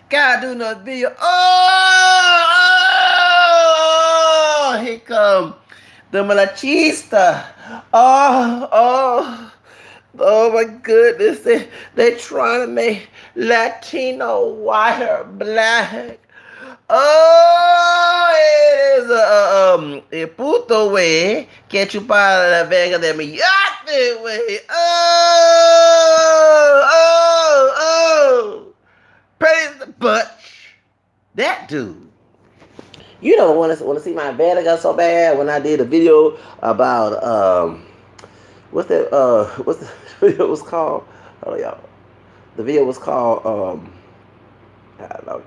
Gotta do another video. Oh, here come the malachista. Oh my goodness. They trying to make Latino white or black. Oh, it is a puto way que chupar la vega de mi yate way. Oh. Praise the Butch. That dude. You don't want to see my bad. I got so bad when I did a video about what's the video was called? Oh y'all. The video was called I don't know.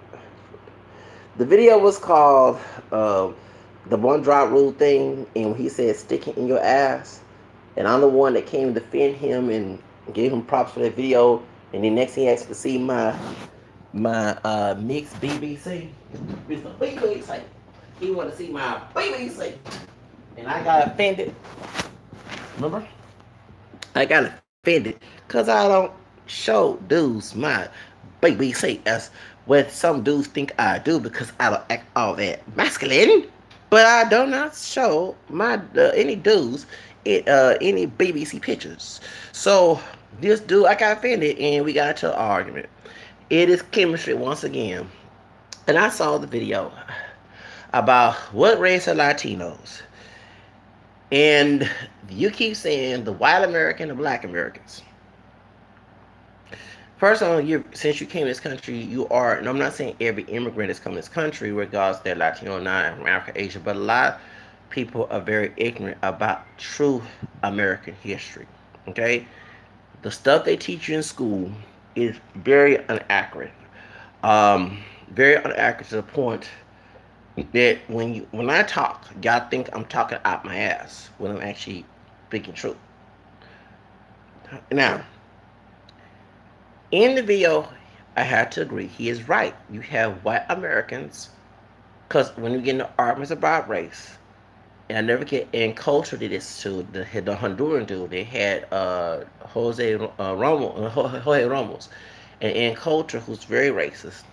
The video was called the one drop rule thing, and he said stick it in your ass. And I'm the one that came to defend him and gave him props for that video. And then next thing he asked to see my mixed BBC. Mr. BBC. He wanted to see my BBC. And I got offended. Remember? I got offended because I don't show dudes my BBC as what some dudes think I do because I don't act all that masculine. But I do not show my any dudes any BBC pictures. So this dude, I got offended and we got into an argument. It is chemistry once again. And I saw the video about what race are Latinos. And you keep saying the white American, the black Americans. First of all, since you came to this country, you are, and I'm not saying every immigrant that's come to this country, regardless they're Latino or not, from Africa, Asia, but a lot of people are very ignorant about true American history. Okay? The stuff they teach you in school is very inaccurate. Very inaccurate to the point that when I talk, y'all think I'm talking out my ass when I'm actually speaking truth. Now, in the video, I had to agree. He is right. You have white Americans, because when you get into arguments about race, and I never get in culture did this too. The Honduran dude, they had Jose Ramos, and in culture, who's very racist.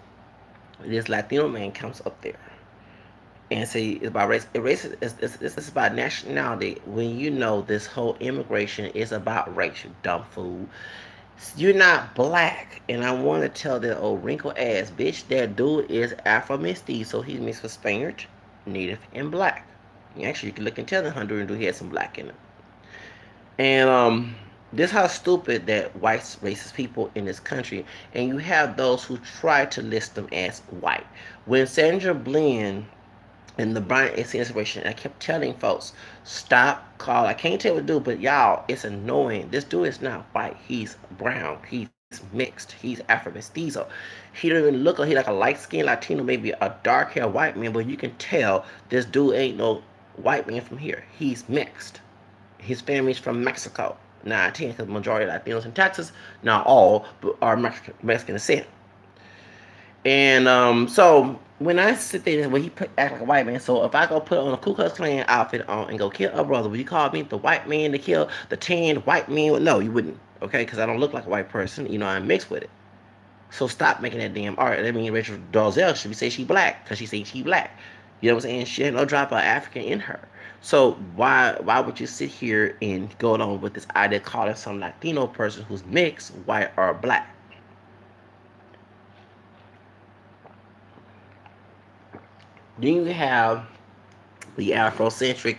This Latino man comes up there and say it's about race. It's about nationality. When you know this whole immigration is about race, you dumb fool. You're not black, and I want to tell that old wrinkled ass bitch that dude is Afro mestizo, so he's mixed with Spaniard, Native, and black. Actually, you can look and tell the Honduran dude he had some black in him. And this how stupid that white racist people in this country, and you have those who try to list them as white. When Sandra Bland in the Brian A. situation, I kept telling folks, stop calling. I can't tell what to do, but y'all, it's annoying. This dude is not white. He's brown. He's mixed. He's Afro-Mestizo. He don't even look like he like a light-skinned Latino, maybe a dark-haired white man, but you can tell this dude ain't no white man from here. He's mixed. His family's from Mexico. Now, I think because the majority of Latinos in Texas, not all, but are Mexican descent. And so when I sit there, when he act like a white man, so if I go put on a Ku Klux Klan outfit on and go kill a brother, would you call me the white man to kill the tanned white man? No, you wouldn't. Okay, because I don't look like a white person. You know, I'm mixed with it. So stop making that damn art. That means Rachel Dolezal should be say she black because she say she black. You know what I'm saying? She had no drop of African in her. So why would you sit here and go along with this idea calling some Latino person who's mixed white or black? Then you have the Afrocentric,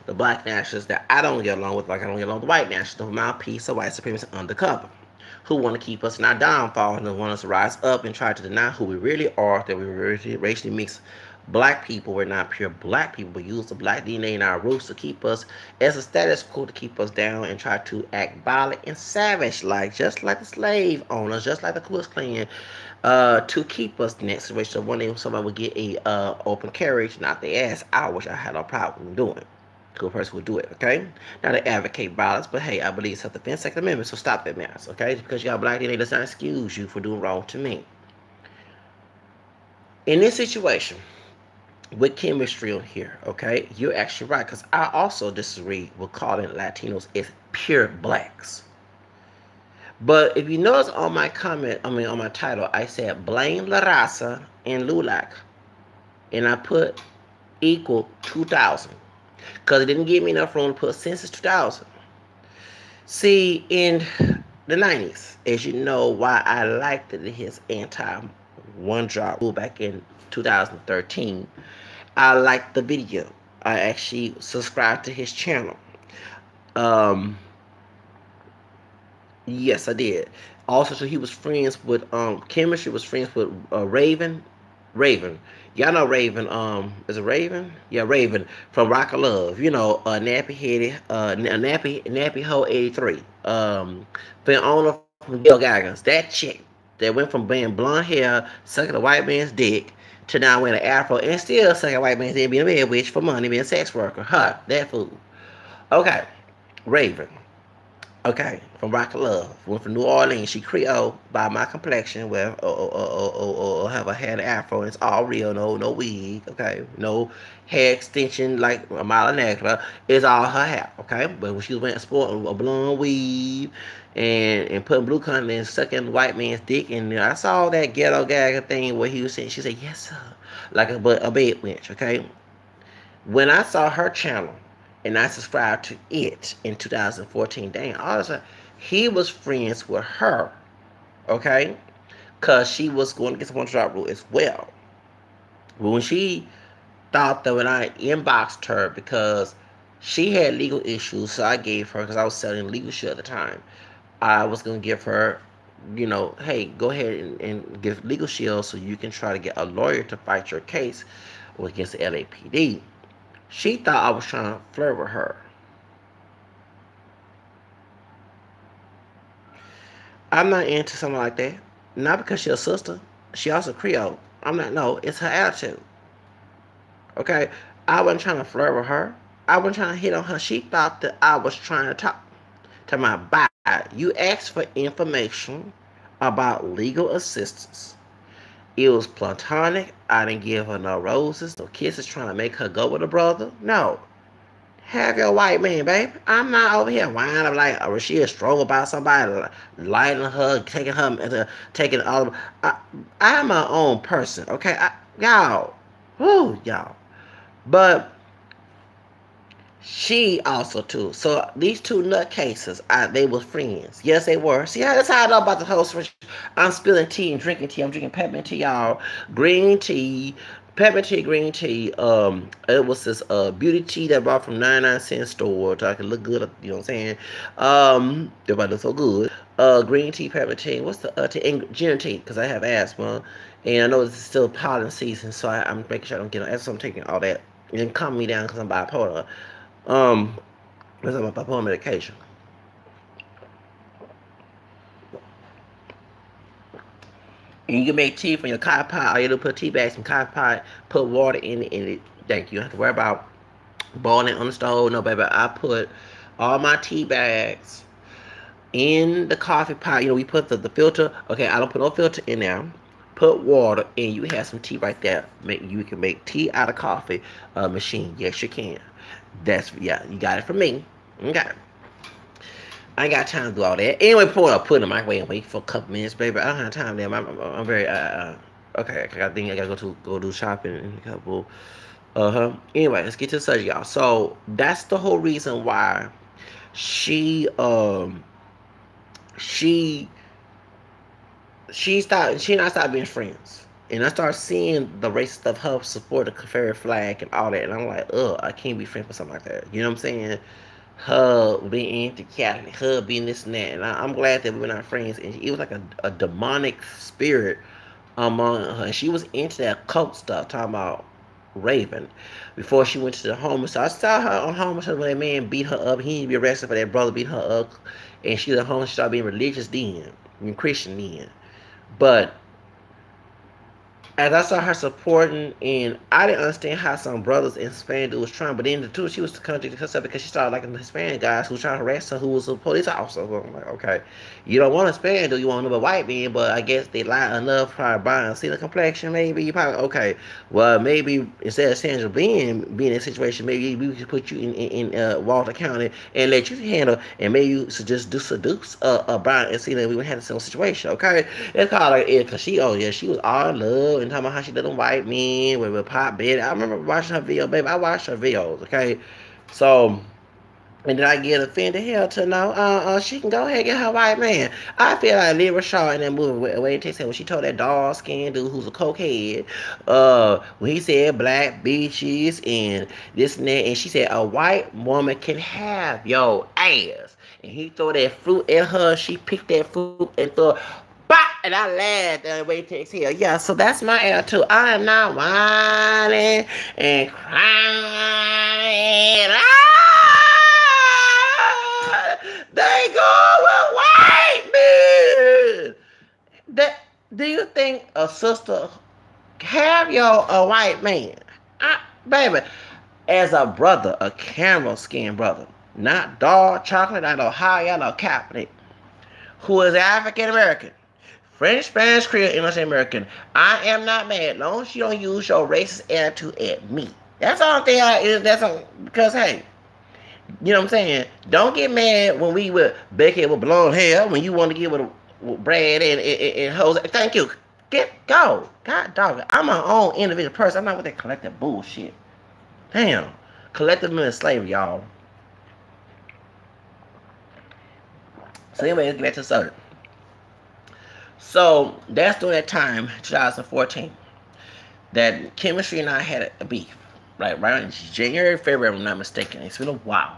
the black nationalists that I don't get along with, like I don't get along with the white nationalists, the mouthpiece of white supremacy undercover, who want to keep us in our downfall and want us to rise up and try to deny who we really are, that we really racially mixed black people. We're not pure black people, but use the black DNA in our roots to keep us as a status quo, to keep us down and try to act violent and savage, like just like the slave owners, just like the Ku Klux Klan, to keep us in that situation. So one day somebody would get a open carriage, not the ass, I wish I had no problem doing it. Cool person would do it, okay? Now they advocate violence, but hey, I believe self-defense, Second Amendment, so stop that mess, okay? Because you got black DNA does not excuse you for doing wrong to me. In this situation, with chemistry on here, okay, you're actually right, because I also disagree with calling Latinos as pure blacks. But if you notice on my comment, I mean on my title, I said blame La Raza and LULAC, and I put equal 2000 because it didn't give me enough room to put Census 2000. See, in the 90s, as you know, why I liked his anti one drop rule back in 2013. I liked the video. I actually subscribed to his channel. Um, yes, I did. Also, so he was friends with Chemistry was friends with Raven. Raven. Y'all know Raven. Is it Raven? Yeah, Raven from Rock of Love. You know, nappy headed, nappy hoe 83. The owner from Gil Gagas. That chick that went from being blonde hair, sucking a white man's dick, to now wearing an afro and still sucking a white man's dick, being a bad witch for money, being a sex worker. Huh? That fool. Okay, Raven. Okay, from Rock of Love. Went from New Orleans. She Creole by my complexion, where have a hair afro. And it's all real, no wig. Okay, no hair extension like a mile of nectar. It's all her hair. Okay, but when she was wearing sporting a blonde weave and putting blue content and sucking the white man's dick, and I saw that ghetto gagger thing where he was saying, she said yes sir, like a bed wench. Okay, when I saw her channel and I subscribed to it in 2014, dang, all of a sudden, he was friends with her, okay? Because she was going to get one drop rule as well. But when she thought that when I inboxed her because she had legal issues, so I gave her, because I was selling legal shit at the time, I was going to give her, you know, hey, go ahead and give legal shield so you can try to get a lawyer to fight your case against the LAPD. She thought I was trying to flirt with her. I'm not into something like that. Not because she's a sister. She also Creole. I'm not, no, it's her attitude. Okay? I wasn't trying to flirt with her. I wasn't trying to hit on her. She thought that I was trying to talk to my body. You asked for information about legal assistance. It was platonic. I didn't give her no roses, no kisses trying to make her go with a brother. No. Have your white man, baby. I'm not over here whining like Rashida Stroll about somebody lighting her, taking all of. I'm my own person, okay? Y'all, whoo, y'all. But she also too. So these two nutcases, they were friends. Yes, they were. See, that's how I know about the whole situation. I'm spilling tea and drinking tea. I'm drinking peppermint tea, y'all. Green tea, peppermint tea, green tea. It was this beauty tea that I bought from 99-cent store so I can look good. You know what I'm saying? Everybody looks so good. Green tea, peppermint tea. What's the tea? And ginger tea, because I have asthma, and I know it's still pollen season, so I'm making sure I don't get it. So I'm taking all that and calm me down because I'm bipolar. That's my bipolar medication. And you can make tea from your coffee pot. All you do put tea bags in coffee pot, put water in it, and it. Thank you. You don't have to worry about boiling on the stove. No, baby. I put all my tea bags in the coffee pot. You know, we put the filter. Okay, I don't put no filter in there. Put water, and you have some tea right there. You can make tea out of coffee machine. Yes, you can. That's, yeah, you got it from me. Okay. I ain't got time to do all that. Anyway, put it in the microwave and wait for a couple minutes, baby. I don't have time there. I'm very okay. I gotta go do shopping in a couple. Anyway, let's get to the subject, y'all. So that's the whole reason why she she and I stopped being friends. And I started seeing the racist stuff, her support the Confederate flag and all that. And I'm like, ugh, I can't be friends with something like that. You know what I'm saying? Her being anti-Catholic, her being this and that. And I'm glad that we're not friends. And it was like a demonic spirit among her. And she was into that cult stuff, talking about Raven, before she went to the homeless. So I saw her on homeless when that man beat her up. He didn't be arrested for that brother beat her up. And she was at home. She started being religious then, and Christian then. But as I saw her supporting, and I didn't understand how some brothers in Hispanic was trying, but then the two, she was contradicting herself because she started liking the Hispanic guys who was trying to harass her, who was a police officer. So I'm like, okay, you don't want a Hispanic, do you want another white man? But I guess they lie enough, probably buying, see the complexion, maybe you probably okay. Well, maybe instead of Sandra being in a situation, maybe we could put you in Walter County and let you handle, and maybe you should just do seduce Brian and see that we would have the same situation. Okay, it's called like it because she, oh yeah, she was all in love and talking about how she did them white men with pop bed. I remember watching her video, baby. I watched her videos. Okay, so. And did I get offended? Hell to no. She can go ahead and get her white man. I feel like Lyra Shaw in that movie when she told that dark skinned dude who's a cokehead, when he said black bitches and this and that, and she said a white woman can have your ass. And he threw that fruit at her, she picked that fruit and threw bop, and I laughed and wait to exhale. Yeah, so that's my attitude. I am not whining and crying. They go with white men. That, do you think a sister have your a white man? Baby, as a brother, a caramel skin brother, not dark chocolate, not Ohio, no Catholic, who is African American, French, Spanish, Creole, English, American. I am not mad as long as you don't use your racist attitude at me. That's all thing because hey, you know what I'm saying? Don't get mad when we with Becky with blonde hair, when you want to get with Brad and Jose. Thank you. Go. God dog. I'm my own individual person. I'm not with that collective bullshit. Damn. Collective men slavery, y'all. So anyway, let's get back to the subject. So that's during that time, 2014, that Chemistry and I had a beef. Right in January, February, if I'm not mistaken. It's been a while.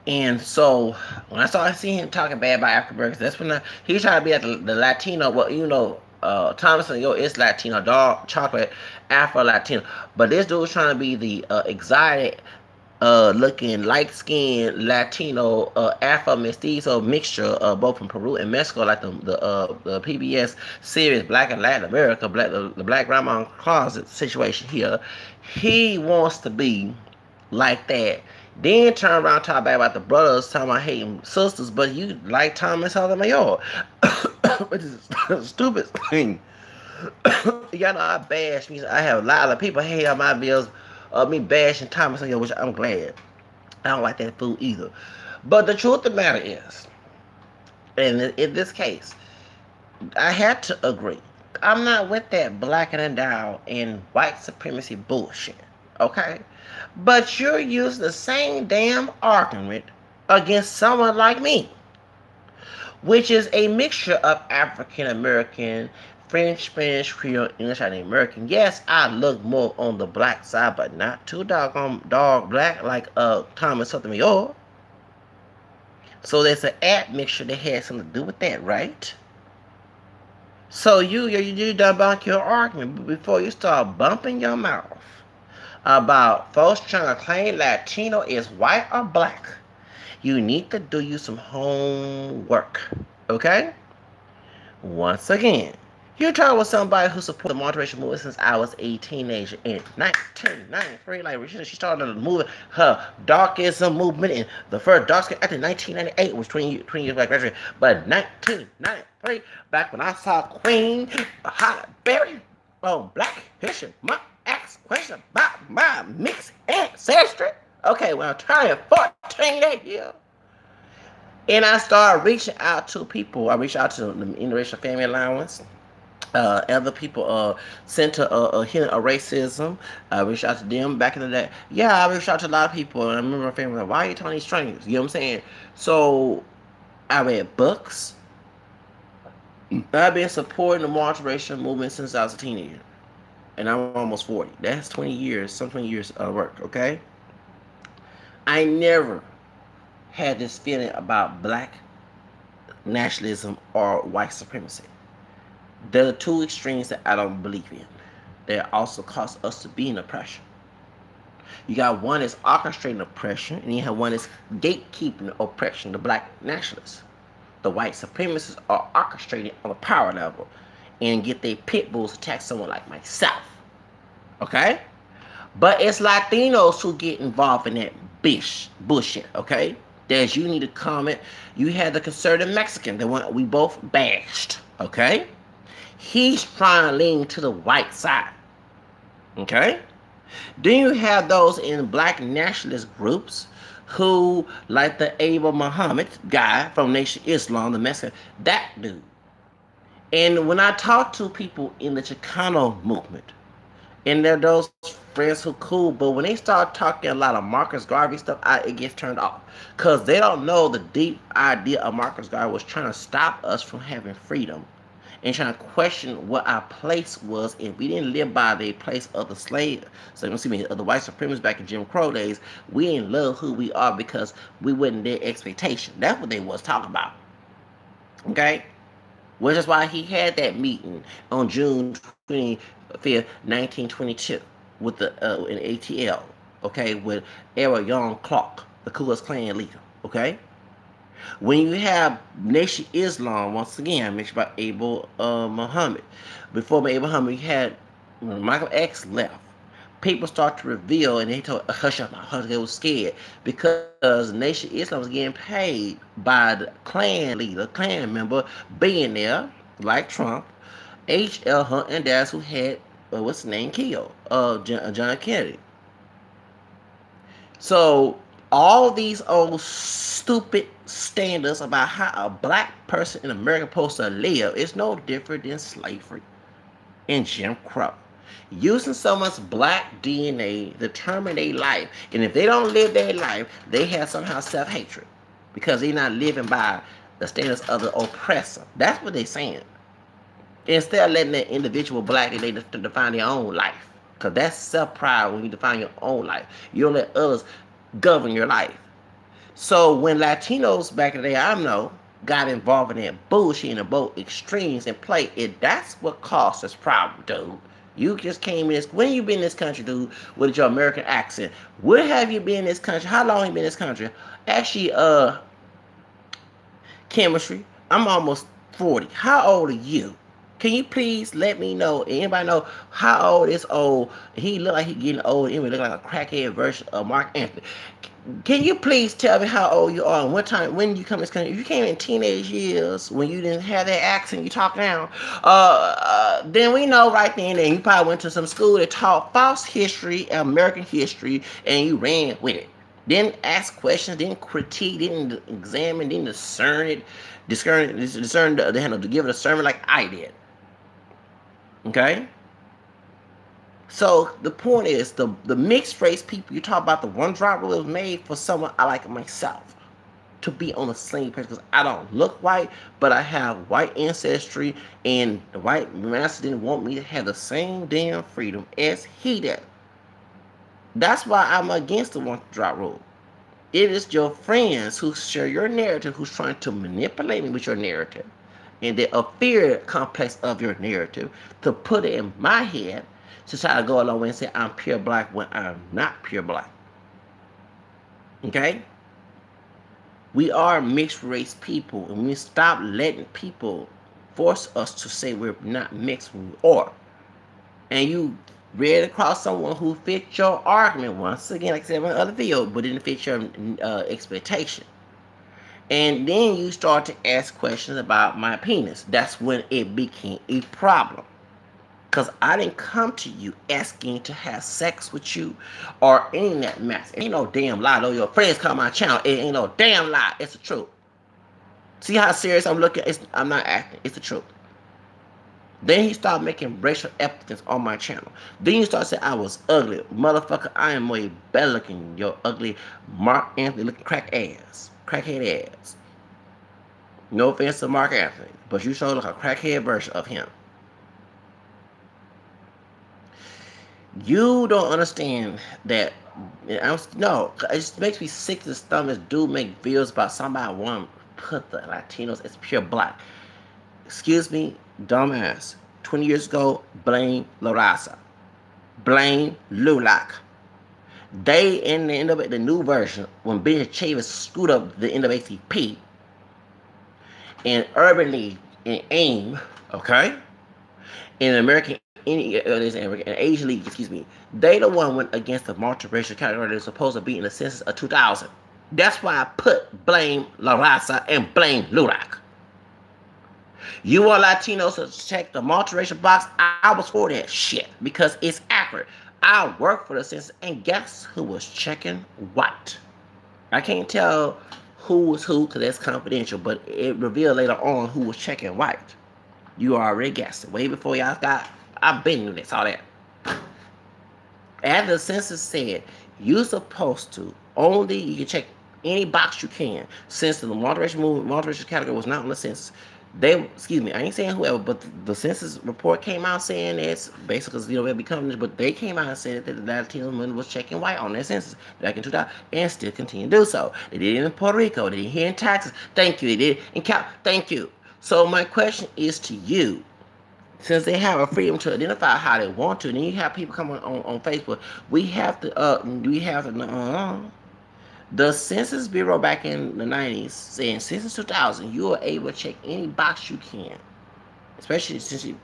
And so when I started seeing him talking bad about African Americans, that's when he was trying to be at the Latino. Well, you know, Thomas and Yo is Latino, dark chocolate, Afro Latino. But this dude was trying to be the exotic looking light skinned Latino Afro mestizo mixture, both from Peru and Mexico, like the PBS series Black and Latin America, the Black Grandma Closet situation here. He wants to be like that. Then turn around talk bad about the brothers, talking about hating sisters, but you like Thomas Sotomayor, which is a stupid thing. Y'all know I bash me. I have a lot of people hate on my videos of me bashing Thomas Sotomayor, which I'm glad. I don't like that fool either. But the truth of the matter is, and in this case, I had to agree. I'm not with that black and endowed and white supremacy bullshit. Okay? But you're using the same damn argument against someone like me, which is a mixture of African American, French, Spanish, Creole, English, and American. Yes, I look more on the black side, but not too doggone dog black like Thomas Sotomayor. So there's an admixture that has something to do with that, right? So you debunk your argument before you start bumping your mouth about folks trying to claim Latino is white or black. You need to do you some homework, okay? Once again, you're talking with somebody who supported the multiracial movement since I was a teenager in 1993. Like she started the movement, her darkism movement, and the first dark skin after 1998 was 20 years back. But 1993, back when I saw Queen Holly Berry on Black History Month, ask question about my mixed ancestry. Okay, when I turned 14 that year, and I started reaching out to people. I reached out to the Interracial Family Allowance. Other people Center Healing of Racism. I reached out to them back in the day. Yeah, I reached out to a lot of people, and I remember my family like, why are you telling these strangers? You know what I'm saying? So I read books. I've been supporting the multiracial movement since I was a teenager, and I'm almost 40. That's 20 years, some 20 years of work. Okay, I never had this feeling about black nationalism or white supremacy. There are two extremes that I don't believe in. They also cause us to be in oppression. You got one that's orchestrating oppression, and you have one that's gatekeeping oppression, the black nationalists. The white supremacists are orchestrating on a power level. and get their pit bulls to attack someone like myself. Okay? But it's Latinos who get involved in that bullshit, okay? That you need to comment. You had the conservative Mexican, the one we both bashed, okay? He's trying to lean to the white side, okay? Then you have those in black nationalist groups who, like the Abel Muhammad guy from Nation Islam, the Mexican, that dude. And when I talk to people in the Chicano movement, and they're those friends who cool, but when they start talking a lot of Marcus Garvey stuff, it gets turned off. Because they don't know the deep idea of Marcus Garvey was trying to stop us from having freedom. And trying to question what our place was. If we didn't live by the place of the slave, so of the white supremacists back in Jim Crow days, we didn't love who we are because we wasn't their expectation. That's what they was talking about. Okay? Which is why he had that meeting on June 25th, 1922 with the in ATL, okay, with Era Young Clark, the Ku Klux Klan leader, okay? When you have Nation Islam, once again, I mentioned about Abel Muhammad. Before Abel Muhammad, you had, when Michael X left, people start to reveal, and they told, hush up, they was scared, because Nation Islam was getting paid by the Klan leader, Klan member, billionaire, like Trump, H.L. Hunt, and that's who had, what's his name, killed, John Kennedy. So, all these old stupid standards about how a black person in America is supposed to live is no different than slavery and Jim Crow. Using someone's black DNA to determine their life. And if they don't live their life, they have somehow self-hatred. Because they're not living by the standards of the oppressor. That's what they're saying. Instead of letting that individual black, they define their own life. Because that's self-pride when you define your own life. You don't let others govern your life. So when Latinos back in the day, I know, got involved in that bullshit and both extremes and play it, that's what caused this problem, dude. You just came in this, when you been in this country, dude, with your American accent? Where have you been in this country? How long have you been in this country? Actually, chemistry, I'm almost 40. How old are you? Can you please let me know, anybody know how old is old? He look like he getting old, he look like a crackhead version of Mark Anthony. Can you please tell me how old you are and what time, when you come to this country? If you came in teenage years, when you didn't have that accent, you talk now, then we know right then that you probably went to some school that taught false history, American history, and you ran with it. Didn't ask questions, didn't critique, didn't examine, didn't discern it, to give it a sermon like I did. Okay? So the point is, the mixed race people, you talk about the one drop rule was made for someone I like myself to be on the same page, because I don't look white, but I have white ancestry, and the white master didn't want me to have the same damn freedom as he did. That's why I'm against the one drop rule. It is your friends who share your narrative who's trying to manipulate me with your narrative, and the fear complex of your narrative to put it in my head to try to go along and say I'm pure black when I'm not pure black. Okay? We are mixed race people, and we stop letting people force us to say we're not mixed when we are. And you read across someone who fits your argument, once again, like I said in my other video, but didn't fit your expectation. And then you start to ask questions about my penis. That's when it became a problem. Because I didn't come to you asking to have sex with you or any of that mess. It ain't no damn lie, though. Your friends come on my channel. It ain't no damn lie. It's the truth. See how serious I'm looking? I'm not acting. It's the truth. Then he started making racial epithets on my channel. Then you start saying I was ugly. Motherfucker, I am way better looking than your ugly Mark Anthony looking crackhead ass. No offense to Mark Anthony, but you sure look like a crackhead version of him. You don't understand that. No, it just makes me sick to the stomach. Dude make videos about somebody want to put the Latinos as pure black. Excuse me, dumbass. 20 years ago, blame La Raza. Blame LULAC. They in the end of it, the new version, when Ben Chavis screwed up the NAACP and Urban League and AIM, okay? In American and Asian League, excuse me, they the one went against the multiracial category that was supposed to be in the census of 2000. That's why I put blame La Raza and blame LULAC. You want Latinos to check the multiracial box? I was for that shit because it's accurate. I worked for the census, and guess who was checking what? I can't tell who was who because that's confidential, but it revealed later on who was checking white. You already guessed it. Way before y'all got, I've been doing this, all that. As the census said, you're supposed to only, you can check any box you can. Since the multiracial category was not on the census, excuse me, I ain't saying whoever, but the census report came out saying this, basically, they'll be coming, but they came out and said that the Latino women was checking white on their census back in 2000, and still continue to do so. They did it in Puerto Rico, they did it here in Texas, thank you, they did it in Cal, thank you. So my question is to you, since they have a freedom to identify how they want to, and then you have people come on Facebook, the Census Bureau back in the 90s saying since 2000, you are able to check any box you can, especially since it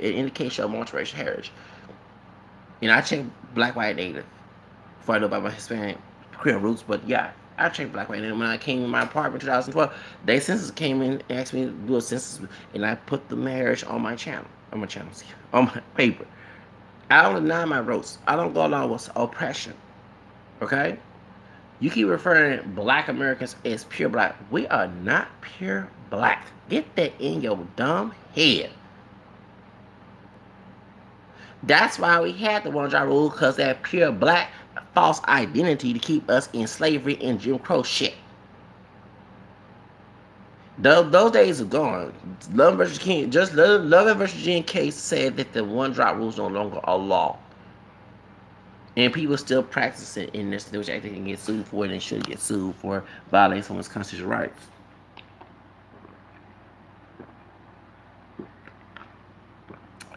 indicates your multiracial heritage. You know, I check black, white, native before I know about my Hispanic Creole roots, but yeah, I checked black, white, native. When I came in my apartment in 2012, they census came in and asked me to do a census, and I put the marriage on my channel, on my paper. I don't deny my roots. I don't go along with oppression. Okay? You keep referring to black Americans as pure black. We are not pure black. Get that in your dumb head. That's why we had the one-drop rule, because that pure black false identity to keep us in slavery and Jim Crow shit. Those days are gone. Love versus King, just Love versus Virginia case said that the one-drop rule is no longer a law. And people still practice it in this, which I think they can get sued for, and they should get sued for violating someone's constitutional rights.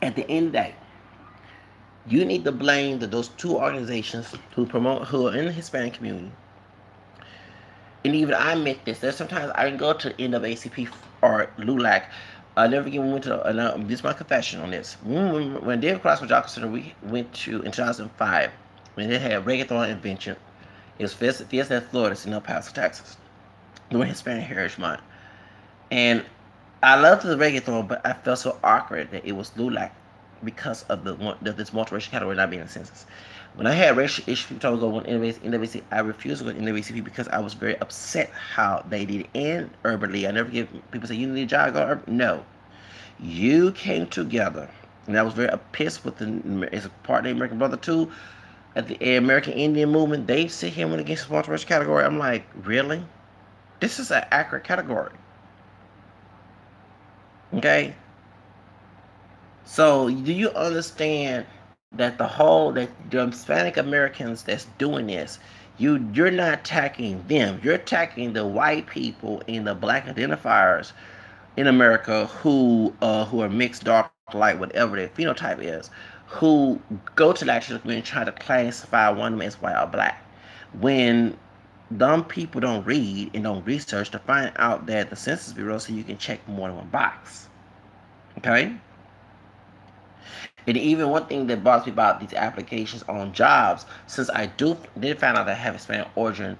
At the end of the day, you need to blame those two organizations who are in the Hispanic community. And even I admit this. There's sometimes I can go to NAACP or LULAC. I never again went to. This is my confession on this. When David Cross was Jockey Center, we went to in 2005 when they had reggaeton invention. It was Fiesta in Florida, it's in El Paso, Texas, during Hispanic Heritage Month. And I loved the reggaeton, but I felt so awkward that it was LULAC because of this multiracial category not being in the census. When I had racial issues, people told me to go to NAACP. I refused to go to NAACP because I was very upset how they did it. And urbanly, I never give people say you need a job, go urban. No, you came together, and I was very pissed with as a part of the American Brother too. At the American Indian movement, they sit here and went against the multiracial category. I'm like, really? This is an accurate category. Okay. So do you understand that the Hispanic Americans that's doing this, you're not attacking them. You're attacking the white people and the black identifiers in America who are mixed, dark, light, whatever their phenotype is, who go to the Latino community and try to classify one of them as white or black. When dumb people don't read and don't research to find out that the Census Bureau so you can check more than one box. Okay? And even one thing that bothers me about these applications on jobs, since I did find out that I have Hispanic origin,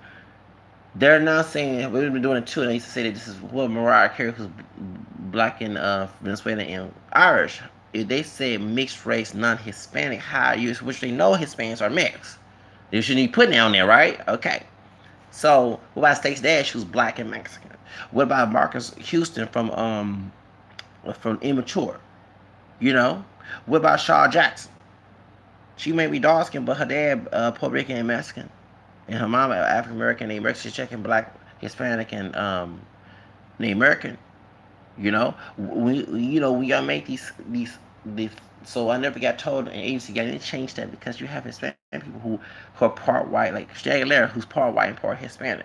they're now saying, we've been doing it too, and they used to say that this is what Mariah Carey, who's black and Venezuelan and Irish, if they say mixed race, non-Hispanic, high use, which they know Hispanics are mixed. They shouldn't be putting down there, right? Okay. So, what about Stacey Dash, who's black and Mexican? What about Marcus Houston from Immature? You know? What about Shaw Jackson? She may be dark skinned, but her dad Puerto Rican and Mexican, and her mom African American, Native American. She's checking black, Hispanic, and Native American. You know, we gotta make these. So I never got told an agency you gotta change that because you have Hispanic people who are part white, like Shaggy Larry, who's part white and part Hispanic.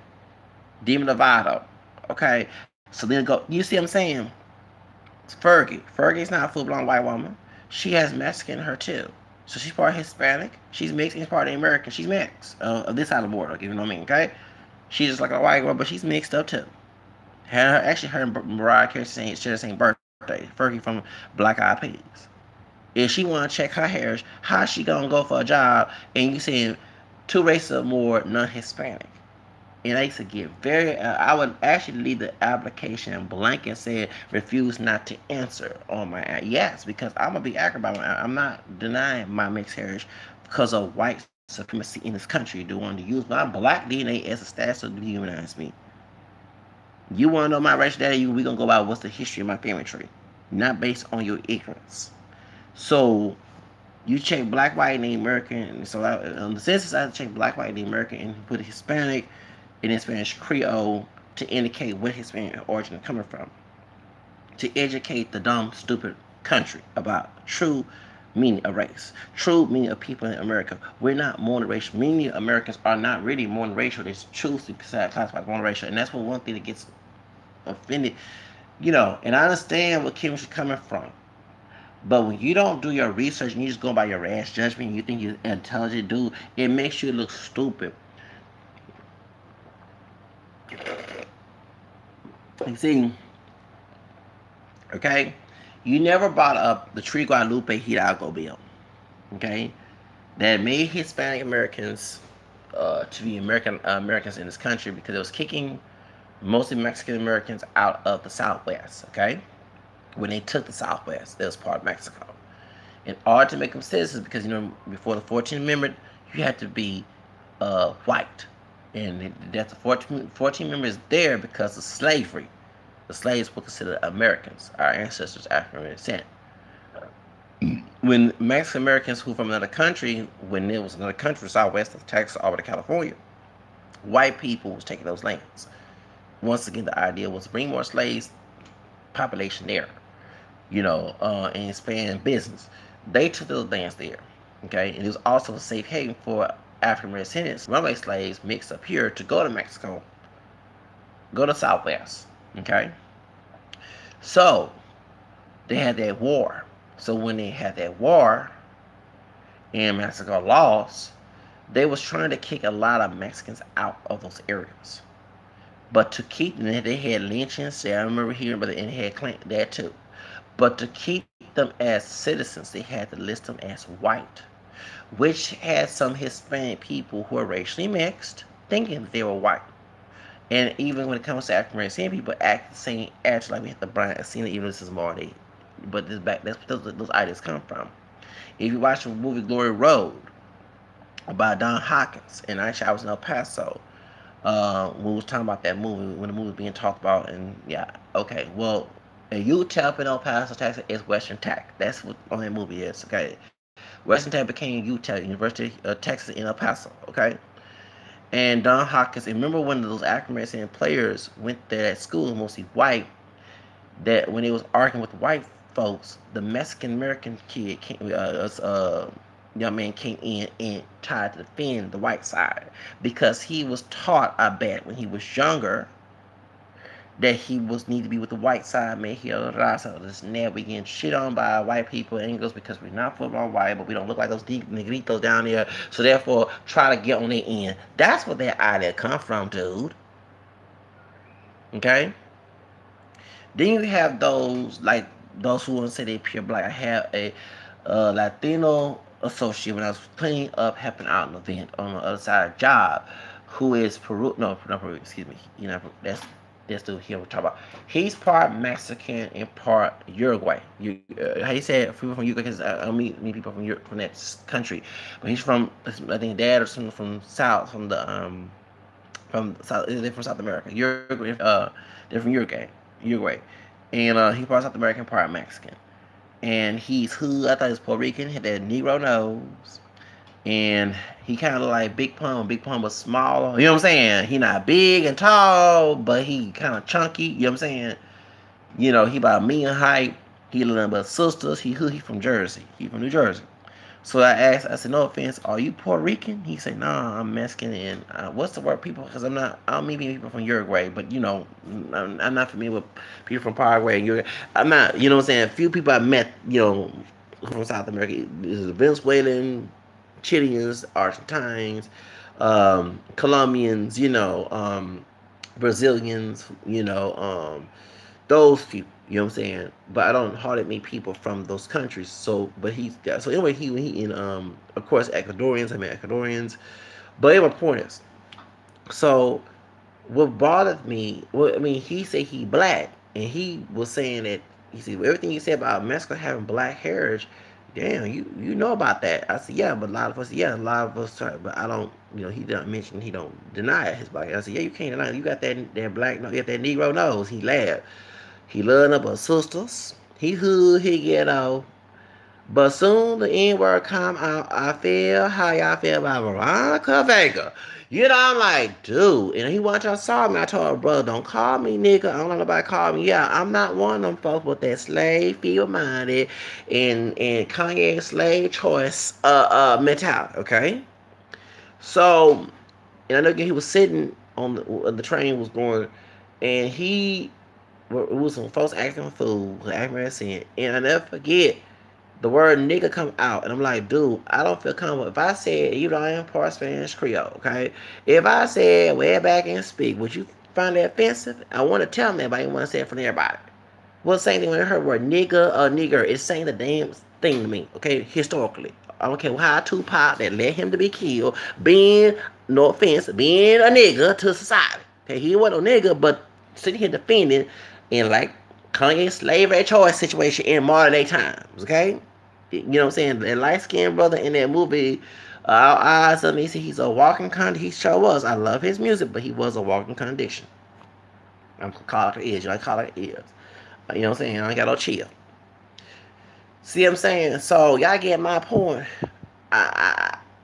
Demi Lovato. Okay, so then go. You see what I'm saying? It's Fergie. Fergie's not a full-blown white woman. She has Mexican in her too. So she's part Hispanic. She's mixed and part American. She's mixed. Of this side of the border, you know what I mean, okay? She's just like a white girl, but she's mixed up too. Her and Mariah Carey share the same birthday. Fergie from Black Eyed Peas. If she want to check her heritage, how she gonna go for a job and you saying two races or more non-Hispanic? And I used to get very. I would actually leave the application blank and say refuse not to answer on my yes because I'm gonna be accurate about my. I'm not denying my mixed heritage because of white supremacy in this country. Do want to use my black DNA as a stat to dehumanize me. You want to know my racial data? We gonna go by what's the history of my family tree, not based on your ignorance. So you check black, white, and American. So on the census, I check black, white, and American, and put Hispanic and then Spanish Creole to indicate what Hispanic origin is coming from. To educate the dumb, stupid country about true meaning of race, true meaning of people in America. We're not monoracial. Many Americans are not really monoracial. They choose to be classified as monoracial, and that's what one thing that gets offended. And I understand where Kim's coming from. But when you don't do your research and you just go by your rash judgment and you think you're an intelligent dude, it makes you look stupid. You see, okay? You never brought up the Tri Guadalupe Hidalgo bill, okay? That made Hispanic Americans to be Americans in this country because it was kicking mostly Mexican Americans out of the Southwest, okay? When they took the Southwest, that was part of Mexico. In order to make them citizens, because before the 14th Amendment, you had to be white, and that's the 14th Amendment is there because of slavery. The slaves were considered Americans. Our ancestors African descent. When Mexican Americans who from another country, when it was another country, Southwest of Texas, all the way to California, white people was taking those lands. Once again, the idea was to bring more slaves, population there. And expand business. They took those lands there, okay? And it was also a safe haven for African American descendants, runaway slaves mixed up here to go to Mexico, go to Southwest, okay? So, they had that war. So when they had that war, and Mexico lost, they was trying to kick a lot of Mexicans out of those areas. But to keep them, they had lynchings. I remember hearing about it, and they had that too. But to keep them as citizens, they had to list them as white, which had some Hispanic people who are racially mixed, thinking that they were white. And even when it comes to African American people, act the same, actually like we have the Brian Cena, even this is more day. But that's where those ideas come from. If you watch the movie Glory Road about Don Hawkins, and actually I was in El Paso when we was talking about that movie, when the movie was being talked about, and yeah, okay, well, UTEP in El Paso, Texas is Western Tech. That's what on that movie is, okay? Western Tech became UTEP, University of Texas in El Paso, okay? And Don Hawkins, and remember when those African American players went there at school, mostly white, that when they was arguing with white folks, the Mexican American kid young man came in and tried to defend the white side because he was taught, I bet, when he was younger, that he was need to be with the white side, man. He Raza, this and that. We getting shit on by white people and English because we're not football white, but we don't look like those deep negritos down there. So therefore, try to get on their end. That's where that idea come from, dude. Okay. Then you have those who want to say they pure black. I have a Latino associate when I was cleaning up, helping out an event on the other side of the job, who is Peru. No, not Peru. Excuse me. That's the here we're talking about. He's part Mexican and part Uruguay. How you say it? People from Uruguay, because I meet people from that country, but he's from, I think, dad or something from South, from South. They're from South America. Uruguay. They're from Uruguay, and he's part South American, part Mexican, and he's who I thought he was Puerto Rican. He had that Negro nose. And he kind of like Big Pun. Big Pun was smaller. You know what I'm saying? He not big and tall, but he kind of chunky. You know what I'm saying? He about me in height. He a little bit sisters. He from Jersey. He from New Jersey. So I asked, I said, no offense, are you Puerto Rican? He said, nah, I'm Mexican. And what's the word people? Because I don't meet people from Uruguay, but I'm not familiar with people from Paraguay and Uruguay. I'm not, you know what I'm saying? A few people I met, from South America. This is Venezuelan, Chileans, Argentines, Colombians, Brazilians, those people. You know what I'm saying? But I don't hardly meet people from those countries. So, but he's yeah. So anyway, he in of course Ecuadorians. I mean Ecuadorians. But anyway, my point is, so what bothered me, well, I mean, he said he black, and he was saying that he said everything you said about Mexico having black heritage. Damn, you know about that? I said yeah, but a lot of us try, but I don't. You know, he don't mention, he don't deny his black. I said yeah, you can't deny it. You got that black, you got that Negro nose. He laughed. He loved up her sisters. He hood, he ghetto. But soon the N word come out. I feel how y'all feel about Veronica Vega. You know, I'm like, dude. And he want y'all saw me. I told her, brother, don't call me nigga. I don't know nobody call me. Yeah, I'm not one of them folks with that slave feel minded and Kanye slave choice mentality. Okay. So, and I know he was sitting on the train was going, and it was some folks acting a fool, acting racist, and I never forget the word nigga come out, and I'm like, dude, I don't feel comfortable. If I said, you know, I am part Spanish Creole, okay? If I said way back and speak, would you find that offensive? I want to tell them that, but I didn't want to say it from everybody. Well, same thing when I heard the word nigga or nigger, it's saying the damn thing to me, okay? Historically. I don't care how Tupac that led him to be killed, being, no offense, being a nigga to society. Okay, he wasn't no nigga, but sitting here defending in like Kanye's slavery choice situation in modern day times, okay? You know what I'm saying? That light skinned brother in that movie, Our Eyes on Me, he's a walking contradiction. He sure was. I love his music, but he was a walking contradiction. I'm gonna call it the is. I call it is. You know what I'm saying? I ain't got no chill. See what I'm saying? So y'all get my point.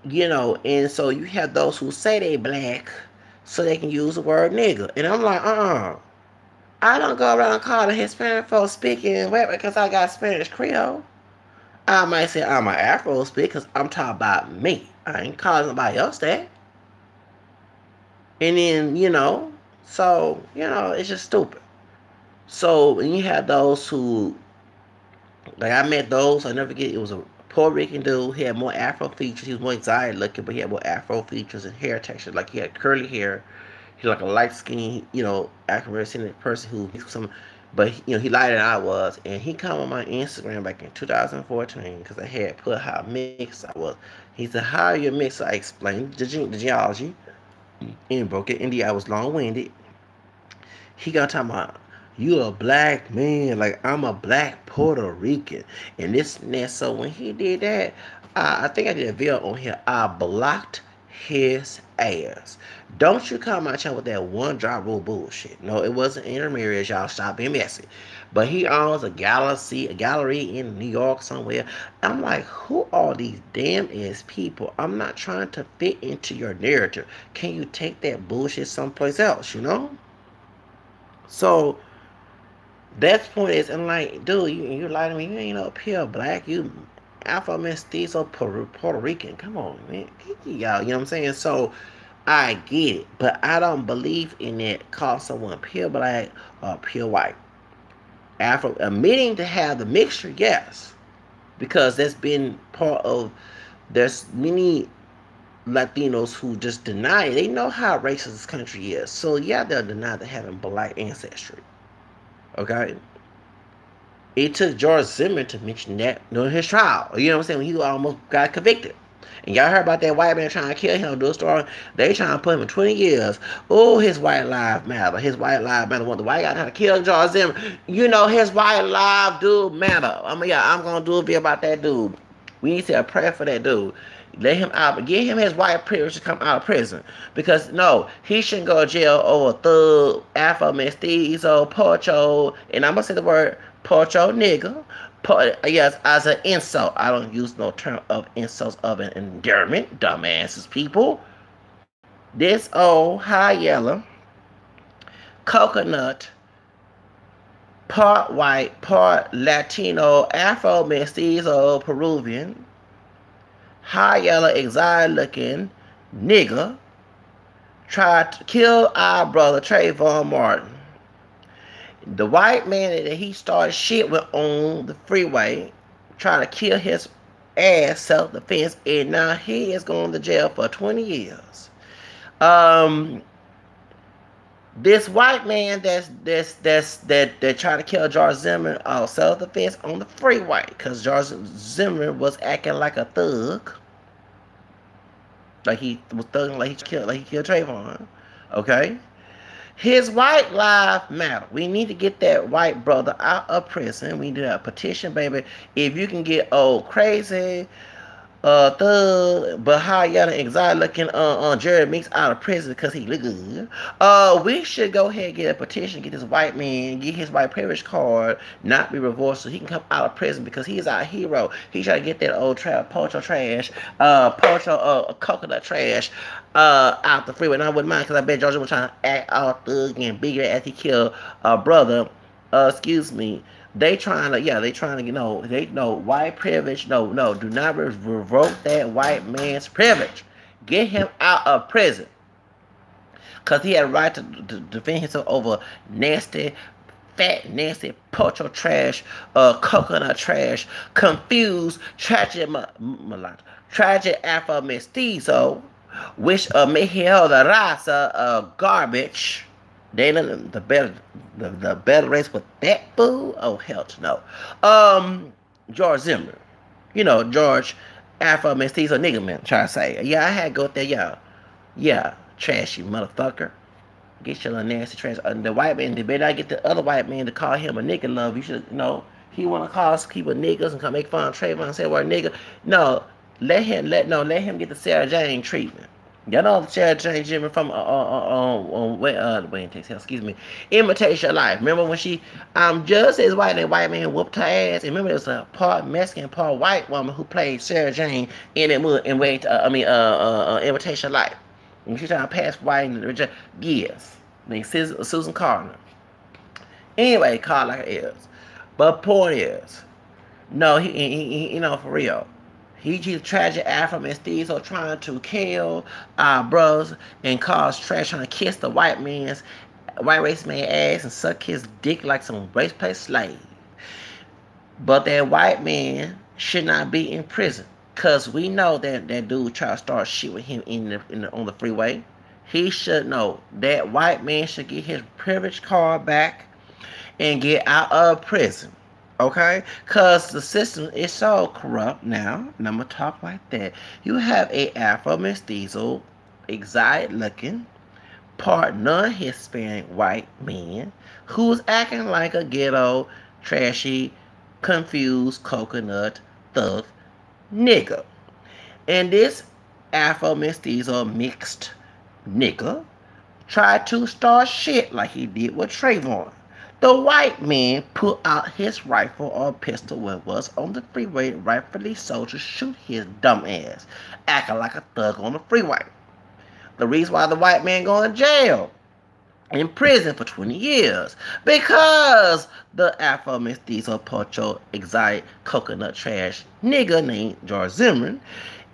You know, and so you have those who say they black so they can use the word nigga. And I'm like, I don't go around calling Hispanic folks speaking because I got Spanish Creole. I might say I'm an Afro speaker because I'm talking about me. I ain't calling nobody else that. And then, you know, so, you know, it's just stupid. So, when you have those who, like I met those, I never forget, it was a Puerto Rican dude. He had more Afro features. He was more exotic looking, but he had more Afro features and hair texture. Like he had curly hair. He was like a light skin, you know, African person who some, but you know he lighter than I was, and he come on my Instagram back in 2014 because I had put how mixed I was. He said, "How are you mixed?" I explained the geology and broke it. Indeed, I was long winded. He got talking about you a black man, like I'm a black Puerto Rican, and this and that. So when he did that, I think I did a video on here. I blocked his ass. Don't you come out here with that one drop rule bullshit. No, it wasn't intermarriage. Y'all stop being messy. But he owns a gallery in New York somewhere. I'm like, who are these damn ass people? I'm not trying to fit into your narrative. Can you take that bullshit someplace else, you know? So that's the point is, I'm like, dude, you lying to me. You ain't no pure black. You Afro mestizo Puerto Rican. Come on, man. Y'all, you know what I'm saying? So I get it, but I don't believe in that. Call someone pure black or pure white. Afro admitting to have the mixture, yes, because that's been part of. There's many Latinos who just deny it. They know how racist this country is, so yeah, they'll deny that having black ancestry. Okay. It took George Zimmerman to mention that during his trial. You know what I'm saying? When he almost got convicted. And y'all heard about that white man trying to kill him. Do a story. They trying to put him in 20 years. Oh, his white lives matter. His white lives matter. The white guy trying to kill George Zimmerman. You know his white lives do matter. I mean, yeah, I'm going to do a video about that dude. We need to say a prayer for that dude. Let him out. Get him his white privilege to come out of prison. Because, no, he shouldn't go to jail over thug, Afro mestizo, pocho, and I'm going to say the word pocho nigga. Yes, as an insult. I don't use no term of insults of an endearment. Dumbasses, people. This old high yellow coconut, part white, part Latino, Afro mestizo, Peruvian, high yellow, exotic looking nigga tried to kill our brother Trayvon Martin. The white man that he started shit with on the freeway, trying to kill his ass, self-defense, and now he is going to jail for 20 years. This white man that tried to kill George Zimmerman self-defense on the freeway because George Zimmerman was acting like a thug, like he was thugging, like he killed Trayvon. Okay, his white life matter. We need to get that white brother out of prison. We need a petition, baby. If you can get old crazy thug, but how y'all exotic looking Jared Meeks out of prison because he look good. We should go ahead and get a petition, get this white man, get his white privilege card, not be reversed, so he can come out of prison because he is our hero. He trying to get that old pocho trash, pocho coconut trash, out the freeway. And I wouldn't mind because I bet Georgia was trying to act all thug and bigger as he killed a brother. Excuse me. They trying to, they know white privilege. No, do not revoke that white man's privilege. Get him out of prison. Because he had a right to defend himself over nasty, fat, nasty, pocho trash, coconut trash, confused, tragic Afro-Mestizo, which may held the Raza garbage. They ain't the better race with that fool. Oh hell no. George Zimmer, George Afro-Mestizo nigga man. Try to say, yeah, I had to go there, yeah, trashy motherfucker. Get your little nasty trash. The white man, they better not get the other white man to call him a nigga love. You should, he want to call people niggas and come make fun of Trayvon and say word nigga. No, let him get the Sarah Jane treatment. Y'all know Sarah Jane Jimmy from excuse me, Imitation Life. Remember when she just as white that white man whooped her ass? And remember there was a part Mexican, part white woman who played Sarah Jane in that Imitation Life. And she's trying to pass white and yes. I mean Susan Carter. Anyway, call like it is. But point is, no, he for real. He's a tragic Afro-Mestizo trying to kill our brothers and cause trash, trying to kiss the white race man ass and suck his dick like some race place slave. But that white man should not be in prison. Cause we know that dude tried to start shit with him on the freeway. He should know that white man should get his privilege card back and get out of prison. Okay? Because the system is so corrupt now. And I'm going to talk like that. You have a Afro-Mestizo, exotic looking, part non-Hispanic white man who's acting like a ghetto, trashy, confused coconut thug nigga. And this Afro-Mestizo mixed nigga tried to start shit like he did with Trayvon. The white man put out his rifle or pistol when it was on the freeway, rightfully so, to shoot his dumb ass, acting like a thug on the freeway. The reason why the white man going to jail, in prison for 20 years, because the Afro-Mestizo pocho exotic coconut trash nigga named George Zimmerman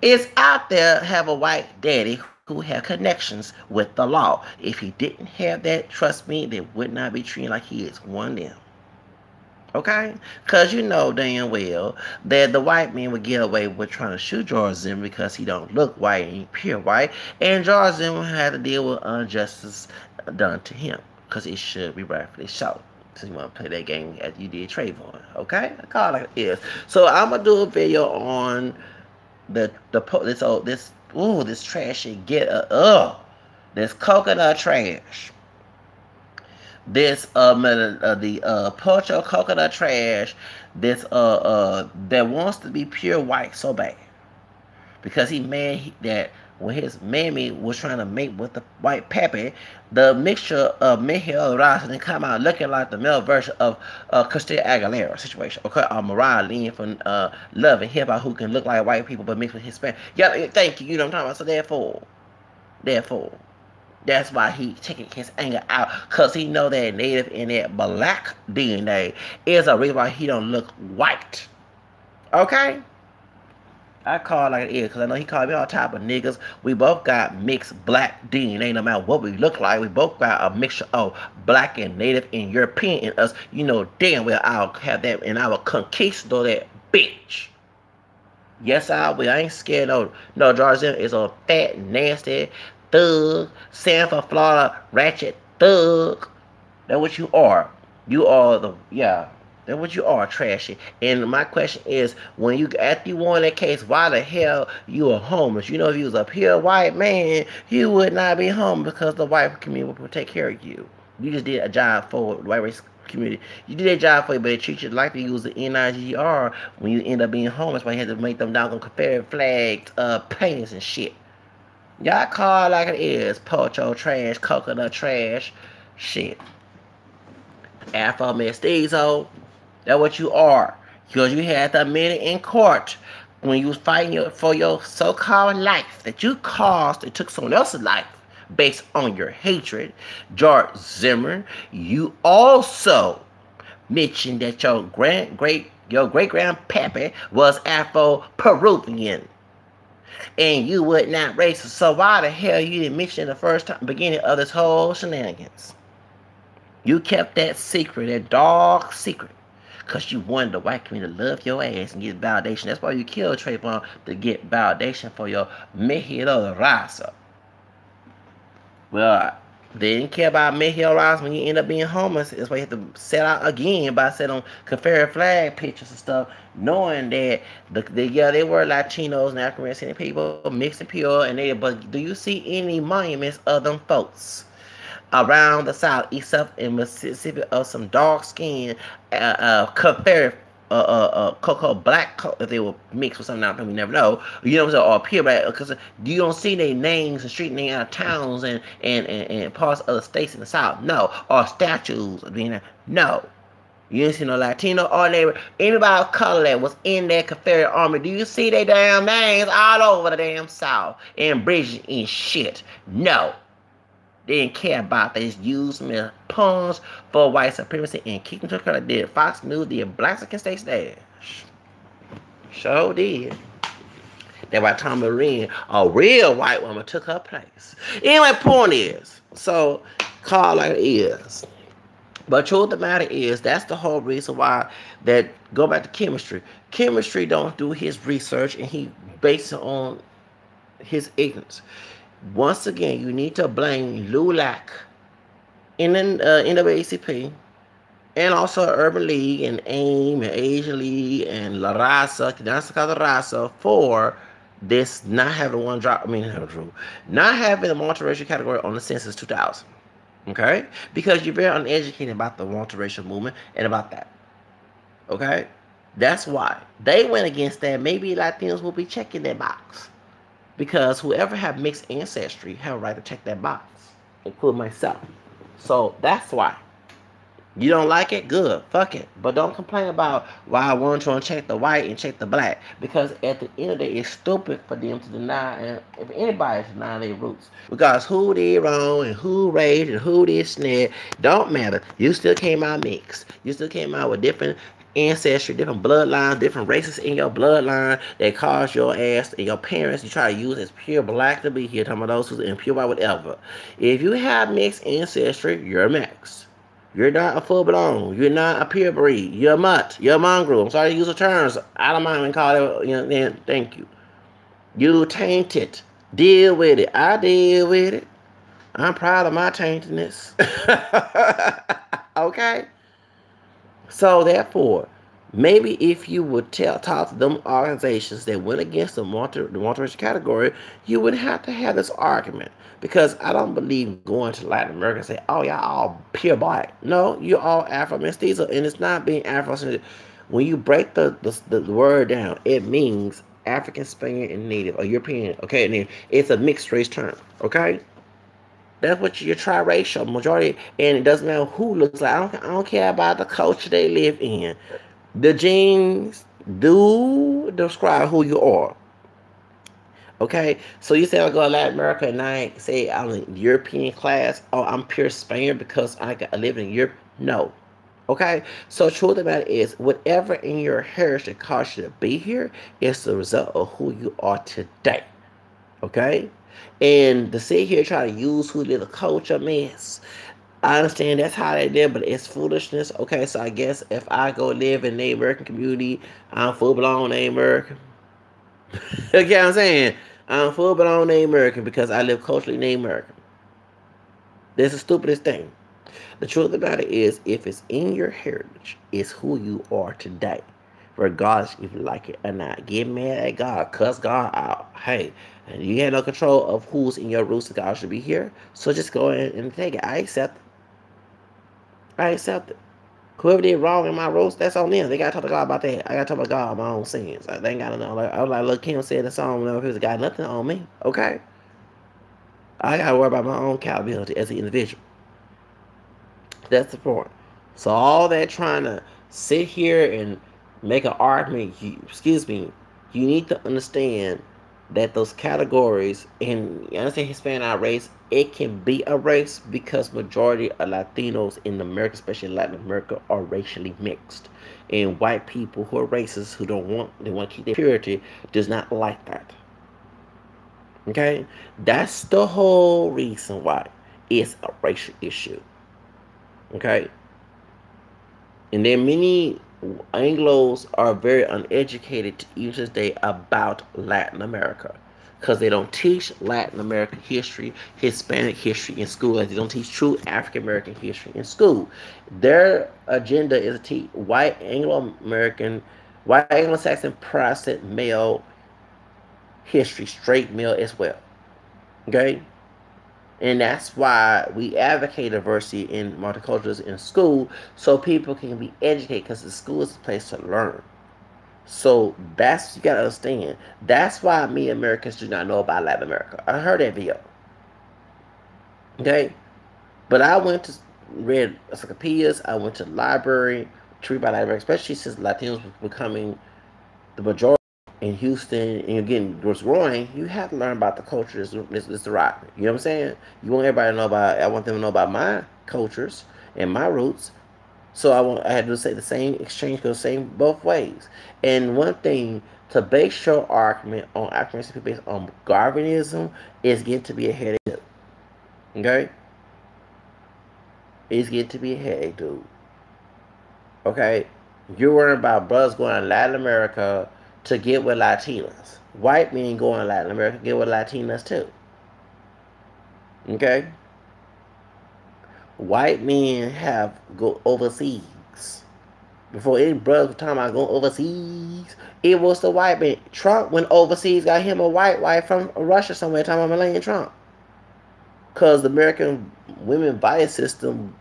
is out there have a white daddy who have connections with the law. If he didn't have that, trust me, they would not be treated like he is one of them. Okay? Because you know damn well that the white man would get away with trying to shoot George Zimmerman because he don't look white and he pure white. And George Zimmerman had to deal with injustice done to him. Because it should be rightfully so. So you want to play that game as you did Trayvon. Okay? I call it like it is. So I'm going to do a video on this trashy this coconut trash, this pocho coconut trash, this that wants to be pure white so bad because he mad that when his mammy was trying to mate with the white pappy, the mixture of Michael Raza and come out looking like the male version of Christina Aguilera situation. Okay, Mariah Lynn from Love and Hip Hop, who can look like white people but mixed with Hispanic. Yeah, thank you. You know what I'm talking about. So therefore, that's why he taking his anger out, because he know that native and that black DNA is a reason why he don't look white. Okay? I call it like it is, because I know he called me all type of niggas. We both got mixed black DNA, no matter what we look like. We both got a mixture of black and native and European in us. You know damn well I'll have that, and I will conquistador that bitch. Yes, I will. I ain't scared. No, George Zimmerman is a fat, nasty, thug, Sanford, Florida, ratchet thug. That's what you are. You are the, yeah. That's what you are, trashy. And my question is, when you after you won that case, why the hell you are homeless? You know, if you was a pure white man, you would not be homeless because the white community would take care of you. You just did a job for the white race community. You did a job for you, but they treat you like they use the NIGR when you end up being homeless. Why you had to make them down on Confederate flags, paintings and shit. Y'all call it like it is. Pocho trash, coconut trash, shit. Afro mestizo. That's what you are. Because you had to admit it in court when you was fighting for your so-called life that you caused and took someone else's life based on your hatred. George Zimmer, you also mentioned that your great grandpappy was Afro-Peruvian. And you would not racist. So why the hell you didn't mention in the first time beginning of this whole shenanigans? You kept that secret, that dark secret, because you wanted the white community to love your ass and get validation. That's why you killed Trayvon, to get validation for your Mejiro Raza. Well, they didn't care about Mejiro Raza when you end up being homeless. That's why you have to set out again by setting on Confederate flag pictures and stuff, knowing that they were Latinos and African American people, mixed and pure, but do you see any monuments of them folks around the South, East, South, and Mississippi of some dark skin, Confederate, cocoa black, if they were mixed with something else, we never know. You know what I'm saying? Or pure black, because you don't see their names and street names out of towns and parts of the states in the South. No. Or statues being there. No. You didn't see no Latino or neighbor, anybody of color that was in that Confederate army. Do you see their damn names all over the damn South and bridges and shit? No. They didn't care about. They just used them as pawns for white supremacy and kicked them to the curb. Did Fox News, did Blacks Against State Stash. Sure did. That's why Tom Marine, a real white woman, took her place. Anyway, point is, so call like it is. But truth of the matter is, that's the whole reason why that, go back to chemistry. Chemistry don't do his research and he bases it on his ignorance. Once again, you need to blame LULAC in the NAACP and also Urban League and AIM and Asian League and La Raza, Raza for this not having one drop. Not having the multiracial category on the Census 2000. Okay, because you're very uneducated about the multiracial movement and about that. Okay, that's why they went against that. Maybe Latinos will be checking that box. Because whoever have mixed ancestry have a right to check that box, including myself. So that's why. You don't like it? Good. Fuck it. But don't complain about why I want to check the white and check the black. Because at the end of the day, it's stupid for them to deny, and if anybody deny their roots. Because who did wrong and who raised and who did snare, don't matter. You still came out mixed. You still came out with different ancestry, different bloodlines, different races in your bloodline that caused your ass and your parents you try to use as pure black to be here, talking about those who's impure by whatever. If you have mixed ancestry, you're mixed. You're not a full blown. You're not a pure breed. You're a mutt. You're a mongrel. I'm sorry to use the terms. I don't mind call it. Thank you. You tainted. Deal with it. I deal with it. I'm proud of my taintedness. Okay. So therefore, maybe if you would talk to them organizations that went against the multiracial category, you wouldn't have to have this argument. Because I don't believe going to Latin America and say, oh, y'all all pure black. No, you're all Afro-mestizo, and it's not being Afro-mestizo. When you break the word down, it means African, Spaniard, and Native, or European. Okay, and then it's a mixed race term. Okay. That's what you're triracial majority, and it doesn't matter who looks like. I don't care about the culture they live in. The genes do describe who you are. Okay, so you say I go to Latin America and I say I'm in European class. Oh, I'm pure Spaniard because I live in Europe. No. Okay, so truth of the matter is, whatever in your heritage that caused you to be here is the result of who you are today. Okay, and to sit here try to use who did the culture mess. I understand that's how they did, but it's foolishness. Okay, so I guess if I go live in the American community, I'm full blown American. You get what I'm saying? I'm full blown American because I live culturally American. That's the stupidest thing. The truth of the matter is, if it's in your heritage, it's who you are today. Regardless if you like it or not. Get mad at God. Cuss God out. Hey, and you have no control of who's in your roots that God should be here. So just go ahead and take it. I accept it. I accept it. Whoever did wrong in my roast, that's on them. They gotta talk to God about that. I gotta talk about God about my own sins. They ain't gotta know. Like, I was like, look, Kim said in the song, no, he's got nothing on me. Okay? I gotta worry about my own accountability as an individual. That's the point. So all that trying to sit here and make an argument, excuse me, you need to understand that those categories, and you understand Hispanic race, it can be a race because majority of Latinos in America, especially Latin America, are racially mixed. And white people who are racist, who they want to keep their purity, does not like that. Okay? That's the whole reason why it's a racial issue. Okay? And then many Anglos are very uneducated to even this day about Latin America because they don't teach Latin American history, Hispanic history in school, as they don't teach true African American history in school. Their agenda is to teach white white Anglo-Saxon Protestant male history, straight male as well. Okay? And that's why we advocate diversity in multiculturalism in school so people can be educated because the school is a place to learn. So that's, you gotta understand. That's why me Americans do not know about Latin America. I heard that video. Okay? But I went to read encyclopedias, I went to the library to read about Latin America, especially since Latinos were becoming the majority in Houston, and again, was growing. You have to learn about the culture. Is the right. You know what I'm saying? You want everybody to know about. I want them to know about my cultures and my roots. So I had to say the same exchange goes same both ways. And one thing to base your argument on accuracy based on Darwinism is getting to be a headache. Okay, it's getting to be a headache, dude. Okay, you're worrying about brothers going to Latin America to get with Latinas. White men going to Latin America get with Latinas too. Okay? White men have go overseas. Before any brothers were talking about going overseas, it was the white man. Trump went overseas, got him a white wife from Russia somewhere, talking about Melania Trump. Because the American women bias system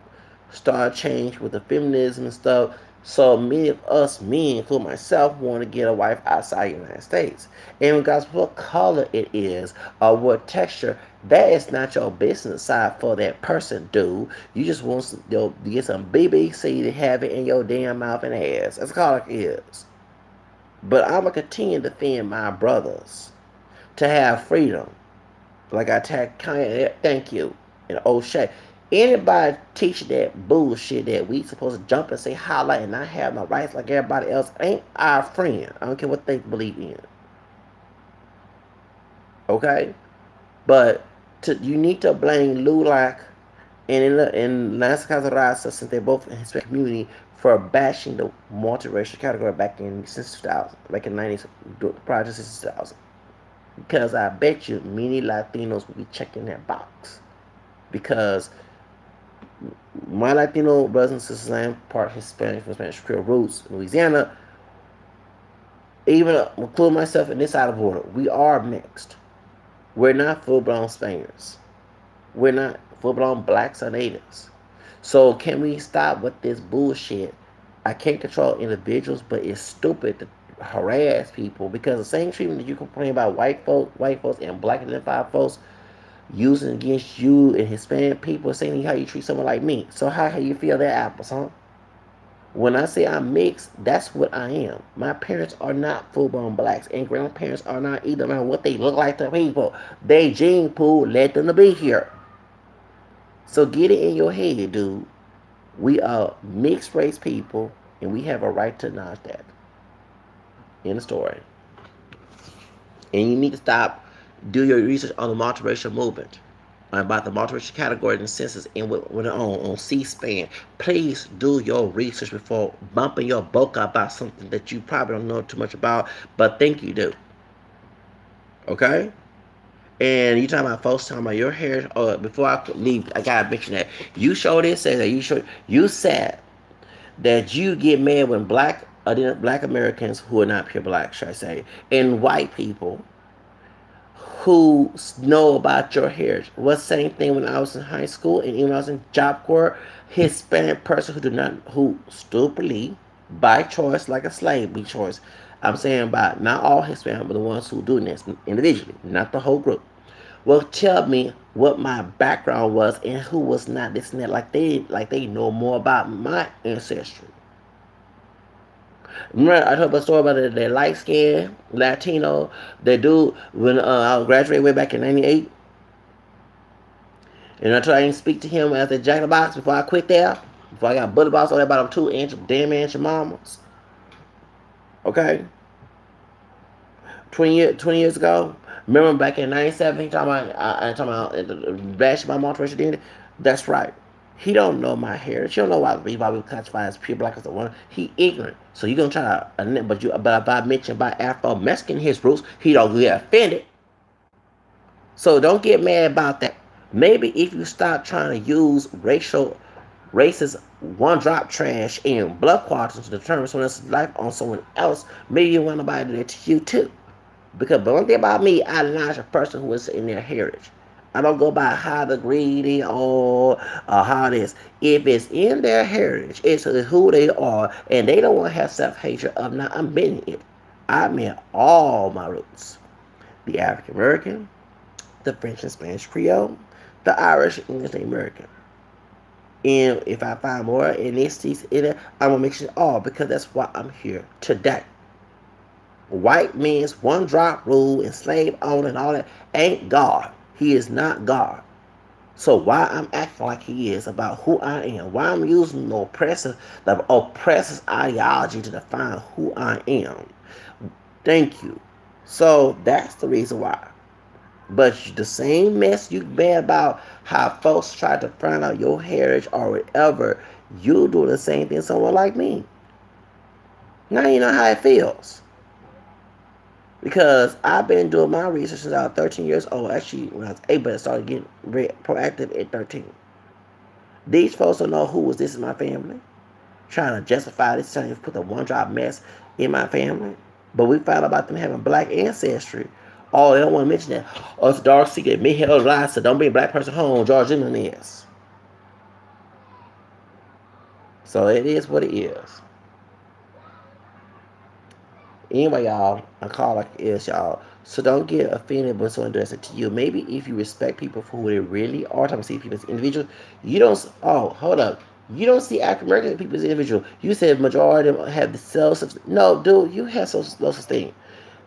started changing with the feminism and stuff. So many of us men, including myself, want to get a wife outside the United States. And regardless of what color it is or what texture, that is not your business side for that person, dude. You just want to get some BBC to have it in your damn mouth and ass. That's all it is. But I'm going to continue to defend my brothers to have freedom. Like I tagged Kanye, thank you, and O'Shea. Anybody teaching that bullshit that we supposed to jump and say highlight and not have no rights like everybody else ain't our friend. I don't care what they believe in. Okay? But you need to blame LULAC and Raza, since they're both in the Hispanic community, for bashing the multiracial category back in since 2000, back in the 90s, prior to 2000. Because I bet you many Latinos will be checking that box. Because my Latino brothers and sisters, I am part Hispanic from Spanish Creole roots in Louisiana, even including myself in this side of the border, we are mixed. We're not full-blown Spaniards. We're not full-blown blacks or natives. So can we stop with this bullshit? I can't control individuals, but it's stupid to harass people because the same treatment that you complain about white folks and black identified folks using against you and Hispanic people, saying how you treat someone like me. So how you feel that apples, huh? When I say I'm mixed, that's what I am. My parents are not full-blown blacks, and grandparents are not either. No matter what they look like to people, they gene pool led them to be here. So get it in your head, dude. We are mixed race people, and we have a right to acknowledge that. In the story. And you need to stop, do your research on the multiracial movement, about the multiracial categories and census, and when on C-SPAN. Please do your research before bumping your boca about something that you probably don't know too much about, but think you do. Okay? And you talking about folks talking about your hair. Oh, before I leave, I gotta mention that you showed it. Said that you said that you get mad when black Americans who are not pure black, should I say, and white people who know about your heritage. Was the same thing when I was in high school and even when I was in Job Corps. Hispanic person who stupidly by choice, like a slave by choice. I'm saying by not all Hispanic, but the ones who do this individually, not the whole group, will tell me what my background was and who was not this and that. Like they know more about my ancestry. Remember, I told a story about that light skinned Latino, that dude when I graduated way back in '98, and I tried to speak to him at the Jack in the Box before I quit there. Before I got bullet balls on there about 2 inch damn inch mamas. Okay, 20 years ago. Remember back in '97, he talking about bashing my multiracial identity. That's right. He don't know my heritage. He don't know why we classify as pure black as the one. He ignorant. So you gonna try to, but if I mention about Afro Mexican his roots, he don't get offended. So don't get mad about that. Maybe if you stop trying to use racist one drop trash and blood quantum to determine someone else's life on someone else, maybe you want somebody to do that to you too. Because but one thing about me, I acknowledge a person who is in their heritage. I don't go by how the greedy or how it is. If it's in their heritage, it's who they are, and they don't want to have self-hatred of not admitting it. I meant all my roots. The African American, the French and Spanish Creole, the Irish, English, and American. And if I find more ethnicities in it, I'm going to mix it all because that's why I'm here today. White man's one drop rule and slave owner and all that ain't God. He is not God. So why I'm acting like he is about who I am, why I'm using the oppressor's ideology to define who I am. Thank you. So that's the reason why. But the same mess you mad about how folks try to find out your heritage or whatever, you do the same thing to someone like me. Now you know how it feels. Because I've been doing my research since I was 13 years old. Actually, when I was 8, but I started getting very proactive at 13. These folks don't know who was this in my family. Trying to justify this, trying to put the one drop mess in my family. But we found out about them having black ancestry. Oh, they don't want to mention that. Oh, it's a dark secret. Michael Raza, don't bring a black person home. George Zimmerman is. So it is what it is. Anyway, y'all, I call like it is, y'all. So don't get offended when someone does it to you. Maybe if you respect people for who they really are, time to see people as individuals, you don't. Oh, hold up. You don't see African American people as individuals. You said majority of them have the self. No, dude, you have no such thing.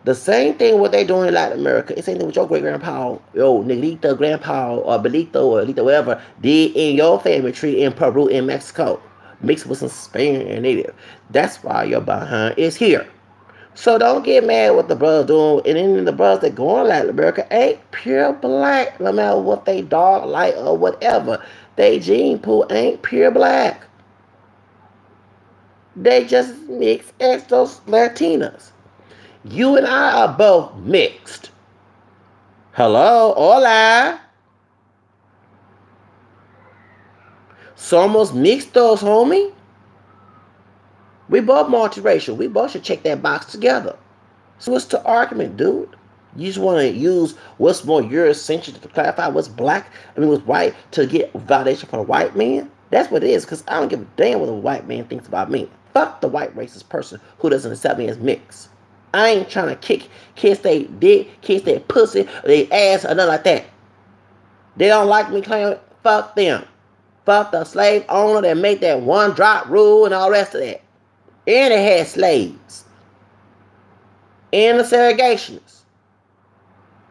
The same thing what they doing in Latin America. It's the same thing with your great grandpa, yo, Negrito grandpa or Belito or Lito, whatever, did in your family tree in Peru and Mexico. Mixed with some Spain and native. That's why your behind is here. So don't get mad what the brothers doing. And then the brothers that go on Latin America ain't pure black, no matter what they dark, light, or whatever. They gene pool ain't pure black. They just mix as those Latinas. You and I are both mixed. Hello, hola. Somos mixtos, homie. We both multiracial. We both should check that box together. So what's the argument, dude? You just want to use what's more Eurocentric to clarify what's black, what's white, to get validation from a white man? That's what it is, because I don't give a damn what a white man thinks about me. Fuck the white racist person who doesn't accept me as mixed. I ain't trying to kiss their dick, kiss their pussy, or their ass, or nothing like that. They don't like me claiming, fuck them. Fuck the slave owner that made that one drop rule and all the rest of that. And it had slaves. And the segregationists.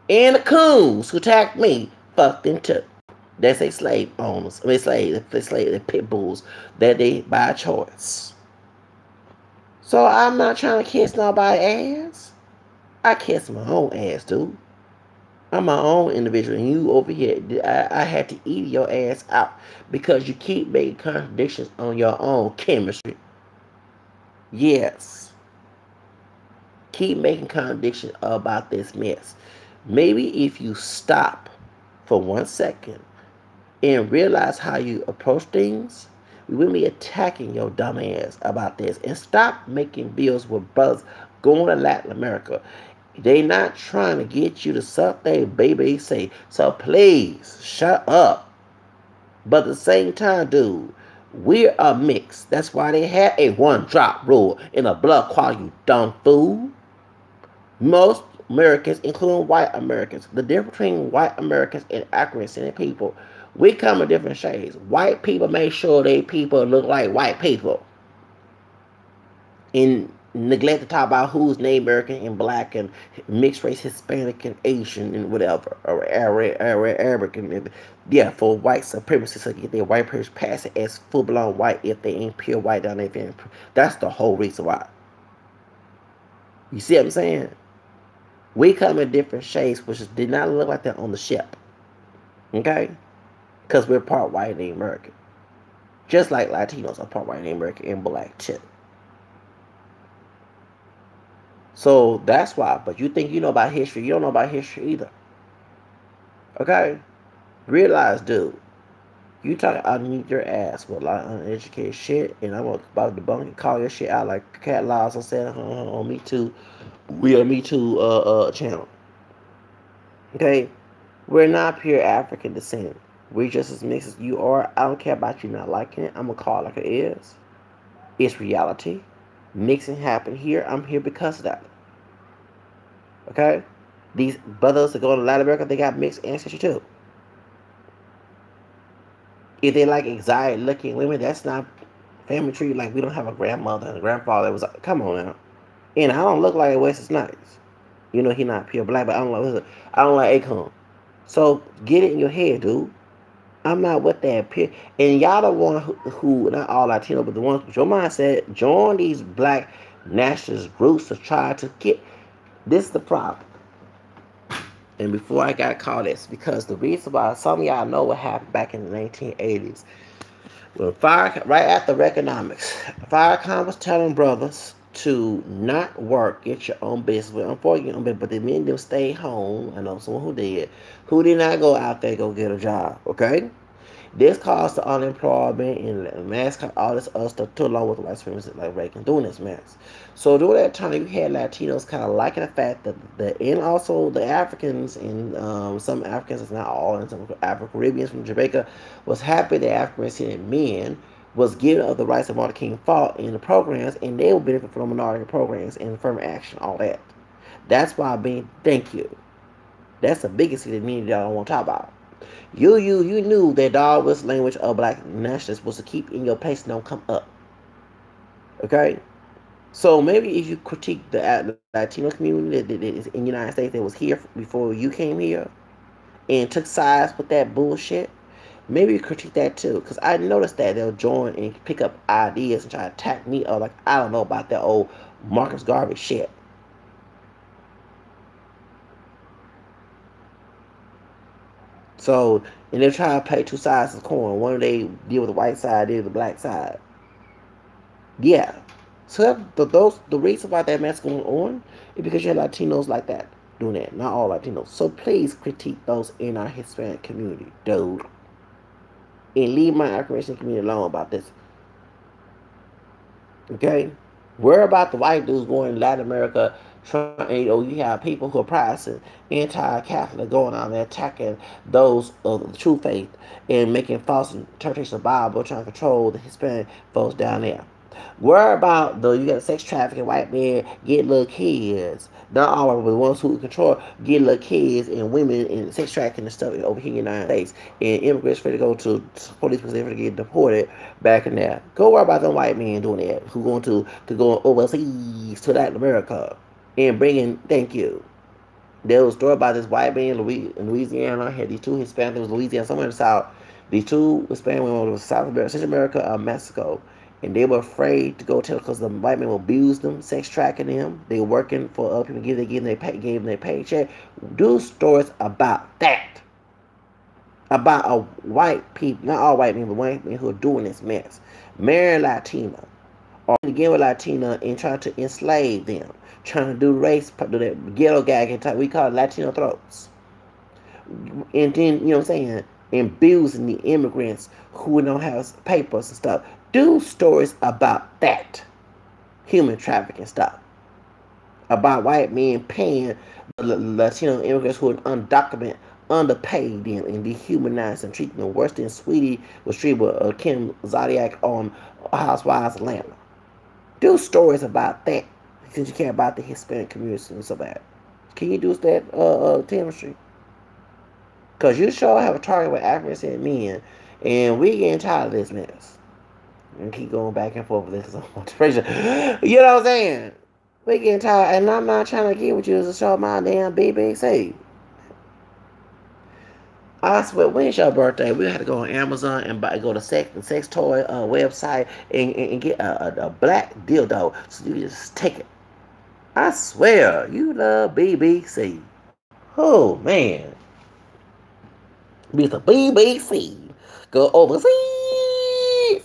And the coons who attacked me. Fuck them too. That's a slave owners. They pit bulls that they by choice. So I'm not trying to kiss nobody's ass. I kiss my own ass, dude. I'm my own individual, and you over here, I had to eat your ass out because you keep making contradictions on your own chemistry. Yes. Keep making contradictions about this mess. Maybe if you stop for 1 second and realize how you approach things, we wouldn't be attacking your dumb ass about this. And stop making bills with brothers going to Latin America. They not trying to get you to suck their baby say. So please shut up. But at the same time, dude, we're a mix. That's why they had a one drop rule in a blood quality, you dumb fool. Most Americans, including white Americans, the difference between white Americans and African descended people, we come in different shades. White people make sure they people look like white people and neglect to talk about who's Native American and black and mixed race Hispanic and Asian and whatever, or Arabic and yeah, for white supremacists to get their white person pass it as full blown white if they ain't pure white down there. That's the whole reason why. You see what I'm saying? We come in different shades, which did not look like that on the ship. Okay? Because we're part white and American. Just like Latinos are part white and American and black too. So that's why. But you think you know about history. You don't know about history either. Okay? Realize, dude, you talk underneath your ass with a lot of uneducated shit, and I'm about to debunk and call your shit out like Cat Laws said on Me Too. We are Me Too channel. Okay? We're not pure African descent. We're just as mixed as you are. I don't care about you not liking it. I'm going to call it like it is. It's reality. Mixing happened here. I'm here because of that. Okay? These brothers that go to Latin America, they got mixed ancestry too. If they like exotic looking women, that's not family tree. Like, we don't have a grandmother and a grandfather that was like, come on now. And I don't look like Wesley Snipes. You know, he not pure black, but I don't like Akon. So get it in your head, dude. I'm not with that. And y'all the one who, not all Latino, but the ones with your mindset, join these black nationalist groups to try to get. This is the problem. And before I got called this, because the reason why some of y'all know what happened back in the 1980s. When right after Reaganomics, Farrakhan was telling brothers to not work, get your own business. Well, unfortunately, but the men them stay home. I know someone who did not go out there to go get a job. Okay, this caused the unemployment and mass all this other stuff too, along with the white supremacists like Reagan doing this mess. So during that time, you had Latinos kind of liking the fact that and also the Africans and some Africans, it's not all, and some Afro-Caribbeans from Jamaica was happy that African men was given of the rights of Martin King fought in the programs, and they would benefit from minority programs and affirmative action, all that. That's why thank you. That's the biggest thing that me and y'all don't want to talk about. You knew that the always language of black nationalists was to keep in your place and don't come up. Okay? So maybe if you critique the Latino community that is in the United States that was here before you came here and took sides with that bullshit, maybe you critique that too. Because I noticed that they'll join and pick up ideas and try to attack me or like, I don't know about that old Marcus Garvey shit. So, and they're trying to play two sides of the coin. One they deal with the white side, deal with the black side. Yeah. So the reason why that mess going on is because you have Latinos like that doing that. Not all Latinos. So please critique those in our Hispanic community, dude. And leave my African community alone about this. Okay? Worry about the white dudes going to Latin America trying, you have people who are Protestant, anti-Catholic going on there attacking those of the true faith and making false interpretations of the Bible, trying to control the Hispanic folks down there. Worry about you got sex trafficking white men getting little kids. Not all of them, but the ones who control getting little kids and women and sex trafficking and stuff over here in the United States. And immigrants ready to go to police because they're ready to get deported back in there. Go worry about them white men doing that who going to go overseas to Latin America and bringing, thank you. There was a story about this white man in Louisiana. Had these two Hispanics, it was Louisiana, somewhere in the South. These two Hispanic women was South America, Central America, Mexico. And they were afraid to go tell because the white men abused them, sex tracking them. They were working for other people, gave them their paycheck. Do stories about that. About a white people, not all white men, but white men who are doing this mess. Marrying Latina. or again with Latina and trying to enslave them, trying to do race, do that ghetto gag, we call it Latino throats. And then, you know what I'm saying, abusing the immigrants who don't have papers and stuff. Do stories about that human trafficking stuff. About white men paying the Latino immigrants who are undocumented, underpaid them, and dehumanized and treating them worse than Sweetie was treated with Kim Zodiac on Housewives Atlanta. Do stories about that since you care about the Hispanic community so bad. Can you do that, chemistry? Because you sure have a target with African men, and we getting tired of this mess. And keep going back and forth with this multiracial. You know what I'm saying? We getting tired, and I'm not trying to get with you to show my damn BBC. I swear, when's your birthday? We had to go on Amazon and go to the sex toy website and get a black dildo so you can just take it. I swear, you love BBC. Oh, man. Mr. BBC. Go overseas.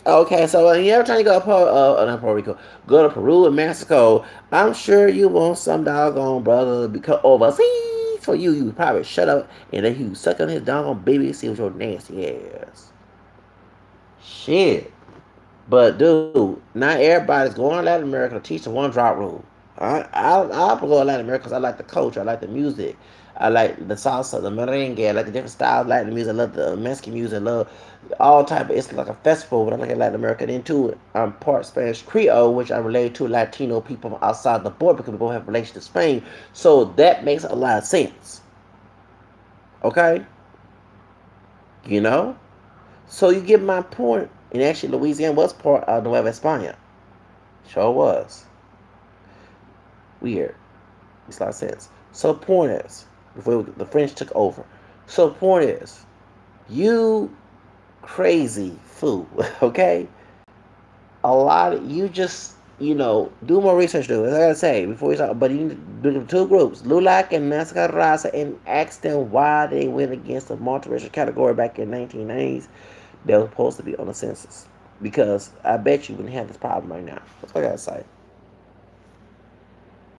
Okay, so every time you go to not Puerto Rico, go to Peru and Mexico, I'm sure you want some doggone brother to come overseas for you. You probably shut up and then you suck on his doggone BBC with your nasty ass. Shit. But dude, not everybody's going to Latin America to teach the one drop rule. I'll go to Latin America because I like the culture, I like the music, I like the salsa, the merengue, I like the different styles, I like the music, I love the Mexican music, I love all type of, it's like a festival, but I like Latin America. Then too, I'm part Spanish Creole, which I relate to Latino people from outside the border because we both have relation to Spain. So that makes a lot of sense. Okay? You know? So you get my point. And actually, Louisiana was part of Nueva España. Sure was. Weird. Makes a lot of sense. So the point is, before the French took over. So the point is, you crazy fool, okay? A lot of you just, do more research, dude. As I gotta say, before we start, but you need to do the two groups, LULAC and Raza, and ask them why they went against the multiracial category back in the 1990s. They were supposed to be on the census. Because I bet you wouldn't have this problem right now. That's what I gotta say.